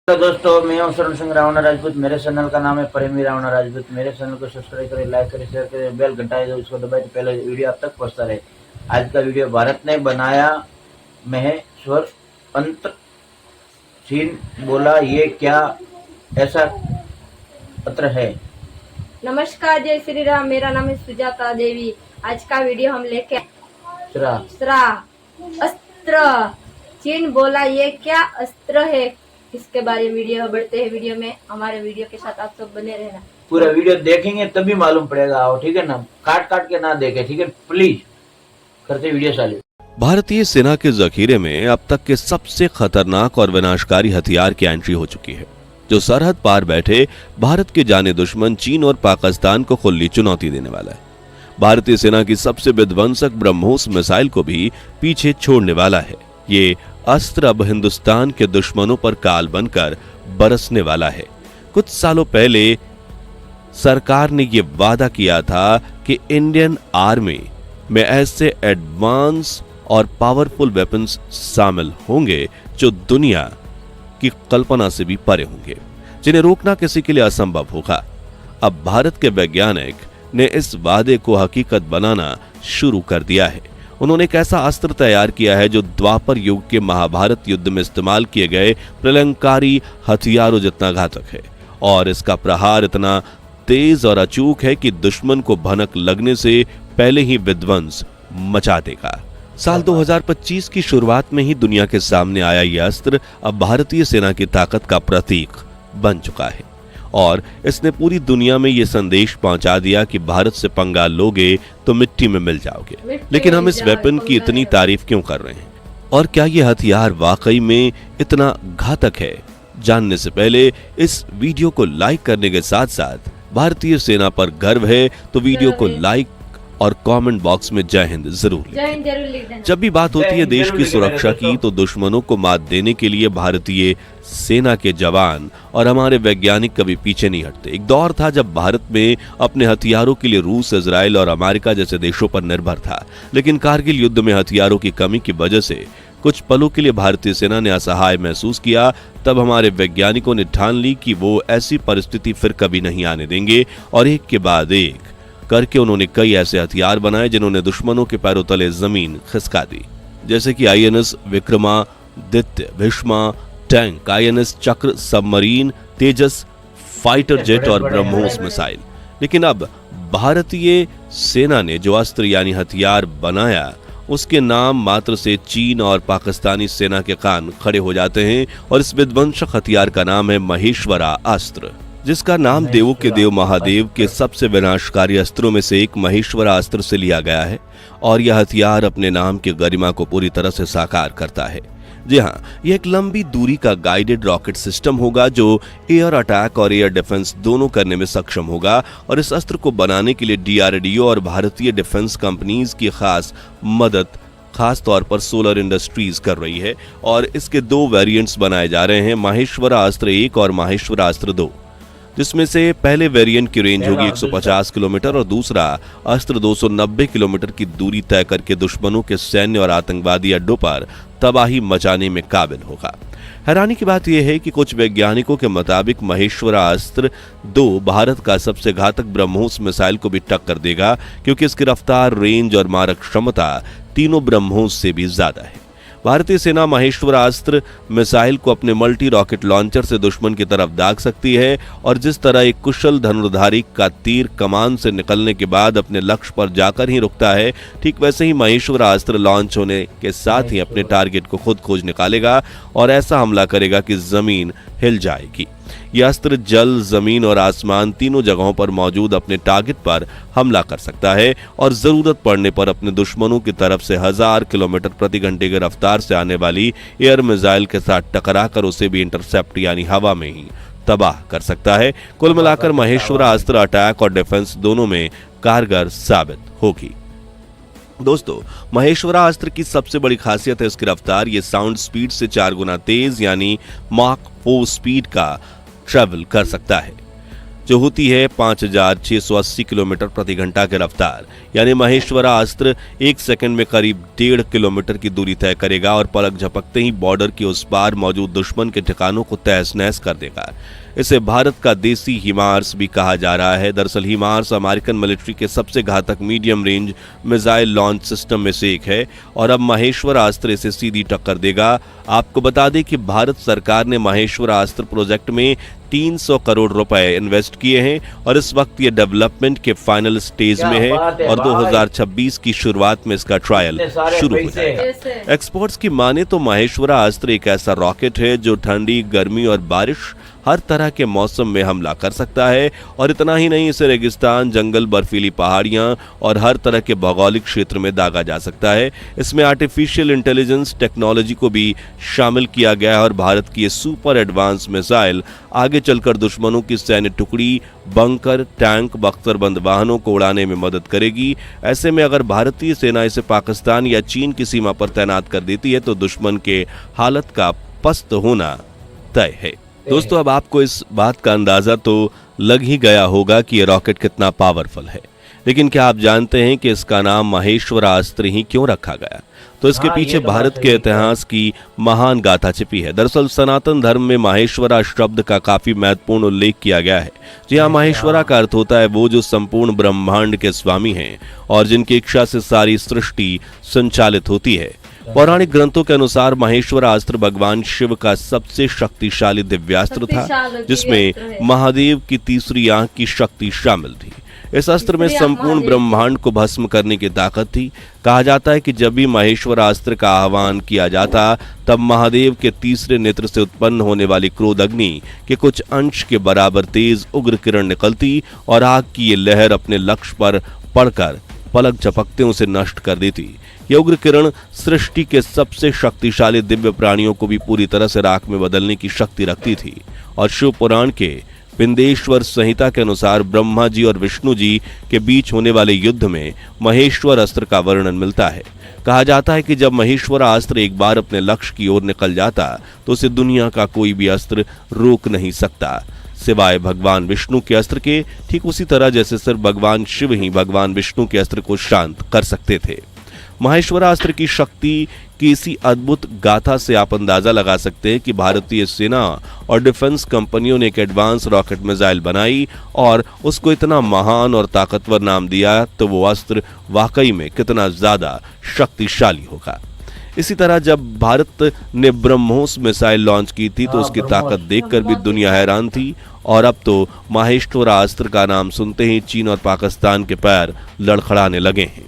तो दोस्तों, मैं हूं शरण सिंह रावणा राजपूत। मेरे चैनल का नाम है प्रेमी रावणा राजपूत। मेरे चैनल को सब्सक्राइब करें, लाइक करें, शेयर करें, बेल घंटा है जो उसको दबाए तो पहले वीडियो आप तक पहुंचता रहे। आज का वीडियो भारत ने बनाया महेश्वर अंतर। चीन बोला ये क्या ऐसा पत्र है। नमस्कार, जय श्री राम। मेरा नाम है सुजाता देवी। आज का वीडियो हम लेके अस्त्र। चीन बोला ये क्या अस्त्र है, इसके बारे में वीडियो बढ़ते हैं। वीडियो में हमारे वीडियो के साथ आप सब बने रहना। पूरा वीडियो देखेंगे तभी मालूम पड़ेगा, ठीक है ना? काट काट के ना देखे, ठीक है? प्लीज करते वीडियो चालू। भारतीय सेना के जखीरे में अब तक के सबसे खतरनाक और विनाशकारी हथियार की एंट्री हो चुकी है, जो सरहद पार बैठे भारत के जाने दुश्मन चीन और पाकिस्तान को खुली चुनौती देने वाला है। भारतीय सेना की सबसे विध्वंसक ब्रह्मोस मिसाइल को भी पीछे छोड़ने वाला है। ये अस्त्र अब हिंदुस्तान के दुश्मनों पर काल बनकर बरसने वाला है। कुछ सालों पहले सरकार ने यह वादा किया था कि इंडियन आर्मी में ऐसे एडवांस और पावरफुल वेपन्स शामिल होंगे जो दुनिया की कल्पना से भी परे होंगे, जिन्हें रोकना किसी के लिए असंभव होगा। अब भारत के वैज्ञानिक ने इस वादे को हकीकत बनाना शुरू कर दिया है। उन्होंने एक ऐसा अस्त्र तैयार किया है जो द्वापर युग के महाभारत युद्ध में इस्तेमाल किए गए प्रलंकारी हथियारों जितना घातक है, और इसका प्रहार इतना तेज और अचूक है कि दुश्मन को भनक लगने से पहले ही विध्वंस मचा देगा। साल 2025 की शुरुआत में ही दुनिया के सामने आया यह अस्त्र अब भारतीय सेना की ताकत का प्रतीक बन चुका है, और इसने पूरी दुनिया में यह संदेश पहुंचा दिया कि भारत से पंगा लोगे तो मिट्टी में मिल जाओगे। लेकिन हम इस वेपन की इतनी तारीफ क्यों कर रहे हैं, और क्या यह हथियार वाकई में इतना घातक है? जानने से पहले इस वीडियो को लाइक करने के साथ साथ भारतीय सेना पर गर्व है तो वीडियो को लाइक और कमेंट बॉक्स में जय हिंद जरूर लिखें। जब भी बात होती है देश की सुरक्षा की, तो दुश्मनों को मात देने के लिए भारतीय सेना के जवान और हमारे वैज्ञानिक कभी पीछे नहीं हटते। एक दौर था जब भारत में अपने हथियारों के लिए रूस, इजराइल और अमेरिका जैसे देशों पर निर्भर था, लेकिन कारगिल युद्ध में हथियारों की कमी की वजह से कुछ पलों के लिए भारतीय सेना ने असहाय महसूस किया। तब हमारे वैज्ञानिकों ने ठान ली कि वो ऐसी परिस्थिति फिर कभी नहीं आने देंगे, और एक के बाद एक करके उन्होंने कई ऐसे हथियार बनाए जिन्होंने दुश्मनों के पैरों तले जमीन खिसका दी, जैसे कि INS Vikramaditya, Bheeshma tank, INS चक्र सबमरीन, तेजस फाइटर जेट और ब्रह्मोस मिसाइल। लेकिन अब भारतीय सेना ने जो अस्त्र यानी हथियार बनाया, उसके नाम मात्र से चीन और पाकिस्तानी सेना के कान खड़े हो जाते हैं, और इस विध्वंसक हथियार का नाम है महेश्वरा अस्त्र, जिसका नाम देवों के देव महादेव के सबसे विनाशकारी अस्त्रों में से एक महेश्वरा अस्त्र से लिया गया है। और यह हथियार अपने नाम की गरिमा को पूरी तरह से साकार करता है। जी हाँ, यह एक लंबी दूरी का गाइडेड रॉकेट सिस्टम होगा जो एयर अटैक और एयर डिफेंस दोनों करने में सक्षम होगा, और इस अस्त्र को बनाने के लिए DRDO और भारतीय डिफेंस कंपनीज की खास तौर पर सोलर इंडस्ट्रीज कर रही है। और इसके 2 वेरिएंट्स बनाए जा रहे हैं, महेश्वरा अस्त्र 1 और महेश्वरा अस्त्र 2, जिसमें से पहले वेरिएंट की रेंज होगी 150 किलोमीटर और दूसरा अस्त्र 290 किलोमीटर की दूरी तय करके दुश्मनों के सैन्य और आतंकवादी अड्डों पर तबाही मचाने में काबिल होगा। हैरानी की बात यह है कि कुछ वैज्ञानिकों के मुताबिक महेश्वरा अस्त्र 2 भारत का सबसे घातक ब्रह्मोस मिसाइल को भी टक्कर देगा, क्योंकि इसकी रफ्तार, रेंज और मारक क्षमता तीनों ब्रह्मोस से भी ज्यादा है। भारतीय सेना महेश्वरा अस्त्र मिसाइल को अपने मल्टी रॉकेट लॉन्चर से दुश्मन की तरफ दाग सकती है, और जिस तरह एक कुशल धनुर्धारी का तीर कमान से निकलने के बाद अपने लक्ष्य पर जाकर ही रुकता है, ठीक वैसे ही महेश्वरा अस्त्र लॉन्च होने के साथ ही अपने टारगेट को खुद खोज निकालेगा और ऐसा हमला करेगा कि जमीन हिल जाएगी। यह अस्त्र जल, जमीन और आसमान तीनों जगहों पर मौजूद अपने टारगेट पर हमला कर सकता है, और जरूरत पड़ने पर अपने दुश्मनों की तरफ से 1000 किलोमीटर प्रति घंटे की रफ्तार से आने वाली एयर मिसाइल के साथ टकराकर उसे भी इंटरसेप्ट यानी हवा में ही तबाह कर सकता है। कुल मिलाकर महेश्वरा अस्त्र अटैक और डिफेंस दोनों में कारगर साबित होगी। दोस्तों, महेश्वरा अस्त्र की सबसे बड़ी खासियत है इसकी रफ्तार। ये साउंड स्पीड से 4 गुना तेज यानी माक 4 स्पीड का ट्रैवल कर सकता है। जो होती है 5,680 किलोमीटर प्रति घंटा की रफ्तार। यानी महेश्वरा अस्त्र 1 सेकंड में करीब 1.5 किलोमीटर की दूरी तय करेगा और पलक झपकते ही बॉर्डर के उस पार मौजूद दुश्मन के ठिकानों को तहस नहस कर देगा। इसे भारत का देसी हिमार्स भी कहा जा रहा है। दरअसल हिमार्स अमेरिकन मिलिट्री के सबसे घातक medium range missile launch system में से एक है और अब महेश्वरा अस्त्र इसे सीधी टक्कर देगा। आपको बता दें कि भारत सरकार ने महेश्वरा अस्त्र प्रोजेक्ट में 300 करोड़ रुपए इन्वेस्ट किए हैं और इस वक्त ये डेवलपमेंट के फाइनल स्टेज में है और 2026 की शुरुआत में इसका ट्रायल शुरू हो जाएगा। एक्सपर्ट्स की माने तो महेश्वरा अस्त्र एक ऐसा रॉकेट है जो ठंडी, गर्मी और बारिश हर तरह के मौसम में हमला कर सकता है और इतना ही नहीं, इसे रेगिस्तान, जंगल, बर्फीली पहाड़ियां और हर तरह के भौगोलिक क्षेत्र में दागा जा सकता है। इसमें आर्टिफिशियल इंटेलिजेंस टेक्नोलॉजी को भी शामिल किया गया है और भारत की ये सुपर एडवांस मिसाइल आगे चलकर दुश्मनों की सैन्य टुकड़ी, बंकर, टैंक, बख्तरबंद वाहनों को उड़ाने में मदद करेगी। ऐसे में अगर भारतीय सेना इसे पाकिस्तान या चीन की सीमा पर तैनात कर देती है तो दुश्मन के हालत का पस्त होना तय है। दोस्तों, अब आपको इस बात का अंदाजा तो लग ही गया होगा कि ये रॉकेट कितना पावरफुल है, लेकिन क्या आप जानते हैं कि इसका नाम महेश्वरा अस्त्र ही क्यों रखा गया? तो इसके पीछे भारत के इतिहास की महान गाथा छिपी है। दरअसल सनातन धर्म में महेश्वरा शब्द का काफी महत्वपूर्ण उल्लेख किया गया है। जी हाँ, महेश्वरा का अर्थ होता है वो जो संपूर्ण ब्रह्मांड के स्वामी हैं और जिनकी इच्छा से सारी सृष्टि संचालित होती है। पौराणिक ग्रंथों के अनुसार महेश्वरा अस्त्र भगवान शिव का सबसे शक्तिशाली दिव्यास्त्र था, जिसमें महादेव की तीसरी आंख की शक्ति शामिल थी। इस अस्त्र में संपूर्ण ब्रह्मांड को भस्म करने की ताकत थी। कहा जाता है कि जब भी महेश्वरा अस्त्र का आह्वान किया जाता तब महादेव के तीसरे नेत्र से उत्पन्न होने वाली क्रोध अग्नि के कुछ अंश के बराबर तेज उग्र किरण निकलती और आग की ये लहर अपने लक्ष्य पर पड़कर पलक झपकते उसे नष्ट कर देती। यह उग्र किरण सृष्टि के सबसे शक्तिशाली दिव्य प्राणियों को भी पूरी तरह से राख में बदलने की शक्ति रखती थी और शिव पुराण के पिंडेश्वर संहिता के अनुसार ब्रह्मा जी और विष्णु जी के बीच होने वाले युद्ध में महेश्वर अस्त्र का वर्णन मिलता है। कहा जाता है कि जब महेश्वरा अस्त्र एक बार अपने लक्ष्य की ओर निकल जाता तो उसे दुनिया का कोई भी अस्त्र रोक नहीं सकता, सिवाय भगवान विष्णु के अस्त्र के। ठीक उसी तरह जैसे सिर्फ भगवान शिव ही भगवान विष्णु के अस्त्र को शांत कर सकते थे। महेश्वरा अस्त्र की शक्ति की इसी अद्भुत गाथा से आप अंदाजा लगा सकते हैं कि भारतीय सेना और डिफेंस कंपनियों ने एक एडवांस रॉकेट मिसाइल बनाई और उसको इतना महान और ताकतवर नाम दिया, तो वो अस्त्र वाकई में कितना ज्यादा शक्तिशाली होगा। इसी तरह जब भारत ने ब्रह्मोस मिसाइल लॉन्च की थी तो उसकी ताकत देखकर भी दुनिया हैरान थी और अब तो महेश्वरा अस्त्र का नाम सुनते ही चीन और पाकिस्तान के पैर लड़खड़ाने लगे हैं।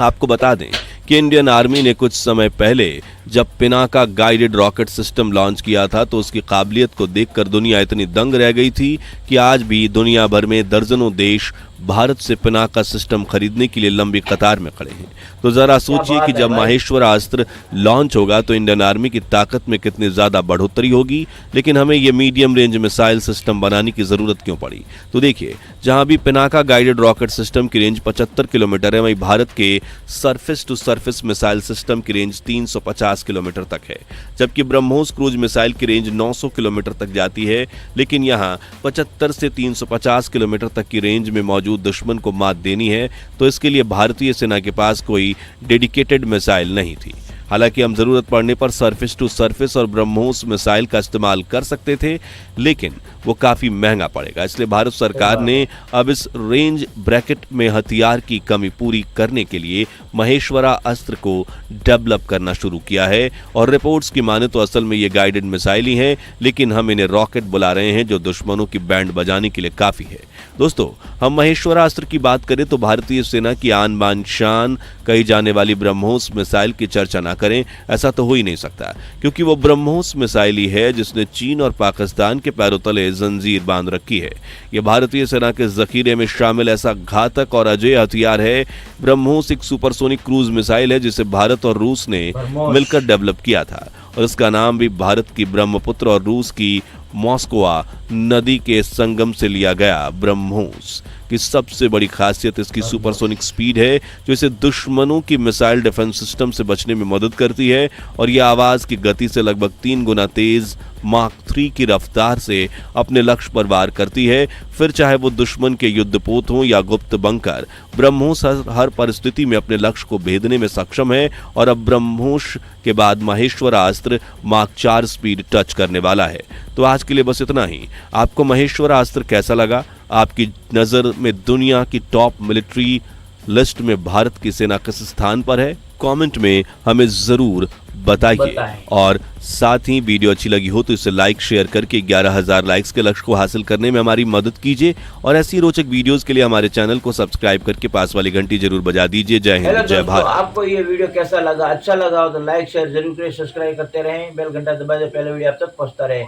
आपको बता दें कि इंडियन आर्मी ने कुछ समय पहले जब Pinaka guided rocket system launch किया था तो उसकी काबिलियत को देखकर दुनिया इतनी दंग रह गई थी कि आज भी दुनिया भर में दर्जनों देश भारत से पिनाका सिस्टम खरीदने के लिए लंबी कतार में खड़े हैं। तो जरा सोचिए कि जब महेश्वरा अस्त्र लॉन्च होगा तो इंडियन आर्मी की ताकत में कितनी ज्यादा बढ़ोतरी होगी। लेकिन हमें यह मीडियम रेंज मिसाइल सिस्टम बनाने की जरूरत क्यों पड़ी? तो देखिए, जहां भी पिनाका गाइडेड रॉकेट सिस्टम की रेंज 75 किलोमीटर है, वहीं भारत के surface to surface missile system की रेंज 350 किलोमीटर तक है, जबकि ब्रह्मोस क्रूज मिसाइल की रेंज 900 किलोमीटर तक जाती है। लेकिन यहाँ 75 से 350 किलोमीटर तक की रेंज में मौजूद दुश्मन को मात देनी है तो इसके लिए भारतीय सेना के पास कोई डेडिकेटेड मिसाइल नहीं थी। हालांकि हम जरूरत पड़ने पर सरफेस टू सरफेस और ब्रह्मोस मिसाइल का इस्तेमाल कर सकते थे, लेकिन वो काफी महंगा पड़ेगा। इसलिए भारत सरकार ने अब इस रेंज ब्रैकेट में हथियार की कमी पूरी करने के लिए महेश्वरा अस्त्र को डेवलप करना शुरू किया है और रिपोर्ट्स की माने तो असल में ये गाइडेड मिसाइल ही हैं, लेकिन हम इन्हें रॉकेट बुला रहे हैं जो दुश्मनों की बैंड बजाने के लिए काफी है। दोस्तों, हम महेश्वरा अस्त्र की बात करें तो भारतीय सेना की आन बान शान कही जाने वाली ब्रह्मोस मिसाइल की चर्चा ना करें ऐसा तो हो ही नहीं सकता, क्योंकि वो ब्रह्मोस मिसाइल ही है जिसने चीन और पाकिस्तान के पैरों तले जंजीर बांध रखी है। यह भारतीय सेना के जखीरे में शामिल ऐसा घातक और अजेय हथियार है। ब्रह्मोस एक सुपरसोनिक क्रूज मिसाइल है जिसे भारत और रूस ने मिलकर डेवलप किया था और इसका नाम भी भारत की ब्रह्मपुत्र और रूस की मॉस्कोवा नदी के संगम से लिया गया ब्रह्मोस की सबसे बड़ी खासियत इसकी सुपरसोनिक स्पीड है, जो इसे दुश्मनों की मिसाइल डिफेंस सिस्टम से बचने में मदद करती है और यह आवाज की गति से लगभग 3 गुना तेज माक 3 की रफ्तार से अपने लक्ष्य पर वार करती है। फिर चाहे वो दुश्मन के युद्धपोत हों या गुप्त बंकर, ब्रह्मोस हर परिस्थिति में अपने लक्ष्य को भेदने में सक्षम है और अब ब्रह्मोस के बाद महेश्वरास्त्र माक 4 स्पीड टच करने वाला है। तो आज के लिए बस इतना ही। आपको महेश्वरास्त्र कैसा लगा? आपकी नजर में दुनिया की टॉप मिलिट्री लिस्ट में भारत की सेना किस स्थान पर है? कमेंट में हमें जरूर बताइए और साथ ही वीडियो अच्छी लगी हो तो इसे लाइक शेयर करके 11,000 लाइक्स के लक्ष्य को हासिल करने में हमारी मदद कीजिए और ऐसी रोचक वीडियोस के लिए हमारे चैनल को सब्सक्राइब करके पास वाली घंटी जरूर बजा दीजिए। जय हिंद, जय भारत। आपको ये वीडियो कैसा लगा? अच्छा लगा हो तो लाइक शेयर जरूर करें, सब्सक्राइब करते रहें, बेल घंटा दबा दे, पहले वीडियो आप तक पहुंचता रहे।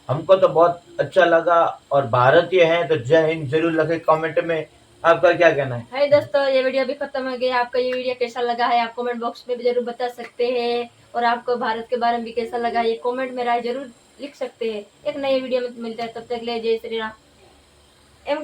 हमको तो बहुत अच्छा लगा और भारतीय हैं तो जय हिंद जरूर लिखें कमेंट में। आपका क्या कहना है? हाय दोस्तों, ये वीडियो भी खत्म हो गया। आपका ये वीडियो कैसा लगा है आप कमेंट बॉक्स में भी जरूर बता सकते हैं और आपको भारत के बारे में भी कैसा लगा ये कमेंट में राय जरूर लिख सकते हैं। एक नई वीडियो में मिलता है, तब तक ले जय श्री राम।